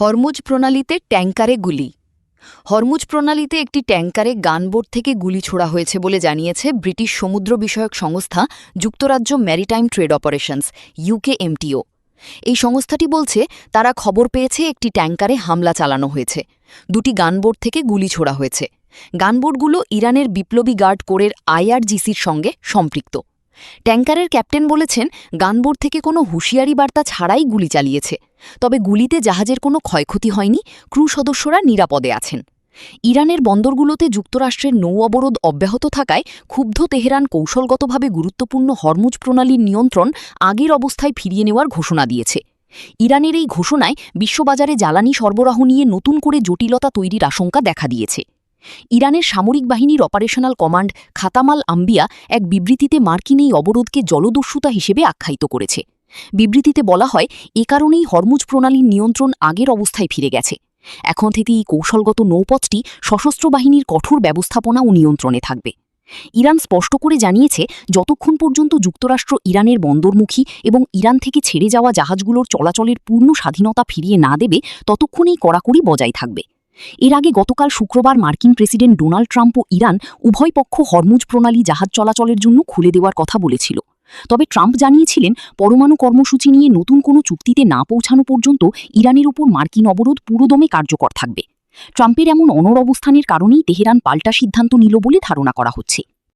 Hormuz প্রণালীতে ট্যাঙ্কারে গুলি। Hormuz প্রণালীতে একটি ট্যাঙ্কারে gunboat থেকে গুলি ছোড়া হয়েছে বলে জানিয়েছে ব্রিটিশ সমুদ্র বিষয়ক সংস্থা যুক্তরাজ্য ম্যারিটাইম ট্রেড অপারেশনস ইউকেএমটিও। এই সংস্থাটি বলছে তারা খবর পেয়েছে একটি ট্যাঙ্কারে হামলা চালানো হয়েছে। দুটি গানবোট থেকে গুলি ছোড়া হয়েছে। গানবোটগুলো ইরানের বিপ্লবী গার্ড কোরের আইআরজিসির সঙ্গে সম্পৃক্ত। ট্যাঙ্কারের ক্যাপ্টেন বলেছেন গানবোট থেকে কোনো হুঁশিয়ারি বার্তা ছাড়াই গুলি চালিয়েছে। তবে গুলিতে জাহাজের কোনো ক্ষয়ক্ষতি হয়নি, ক্রু সদস্যরা নিরাপদে আছেন। ইরানের বন্দরগুলোতে যুক্তরাষ্ট্রের নৌ অবরোধ অব্যাহত থাকায় ক্ষুব্ধ তেহরান কৌশলগতভাবে গুরুত্বপূর্ণ হরমুজ প্রণালীর নিয়ন্ত্রণ আগের অবস্থায় ফিরিয়ে নেওয়ার ঘোষণা দিয়েছে। ইরানের এই ঘোষণায় বিশ্ববাজারে জ্বালানি সরবরাহ নিয়ে নতুন করে জটিলতা তৈরির আশঙ্কা দেখা দিয়েছে। ইরানের সামরিক বাহিনীর অপারেশনাল কমান্ড খাতামাল আম্বিয়া এক বিবৃতিতে মার্কিন এই অবরোধকে জলদস্যুতা হিসেবে আখ্যায়িত করেছে। বিবৃতিতে বলা হয়, এ কারণেই হরমুজ প্রণালীর নিয়ন্ত্রণ আগের অবস্থায় ফিরে গেছে। এখন থেকে এই কৌশলগত নৌপথটি সশস্ত্র বাহিনীর কঠোর ব্যবস্থাপনা ও নিয়ন্ত্রণে থাকবে। ইরান স্পষ্ট করে জানিয়েছে, যতক্ষণ পর্যন্ত যুক্তরাষ্ট্র ইরানের বন্দরমুখী এবং ইরান থেকে ছেড়ে যাওয়া জাহাজগুলোর চলাচলের পূর্ণ স্বাধীনতা ফিরিয়ে না দেবে, ততক্ষণ এই কড়াকড়ি বজায় থাকবে। এর আগে গতকাল শুক্রবার মার্কিন প্রেসিডেন্ট ডোনাল্ড ট্রাম্প ও ইরান উভয় পক্ষ হরমুজ প্রণালী জাহাজ চলাচলের জন্য খুলে দেওয়ার কথা বলেছিল। তবে ট্রাম্প জানিয়েছিলেন, পরমাণু কর্মসূচি নিয়ে নতুন কোনো চুক্তিতে না পৌঁছানো পর্যন্ত ইরানের উপর মার্কিন অবরোধ পুরোদমে কার্যকর থাকবে। ট্রাম্পের এমন অনড় অবস্থানের কারণেই তেহরান পাল্টা সিদ্ধান্ত নিল বলে ধারণা করা হচ্ছে।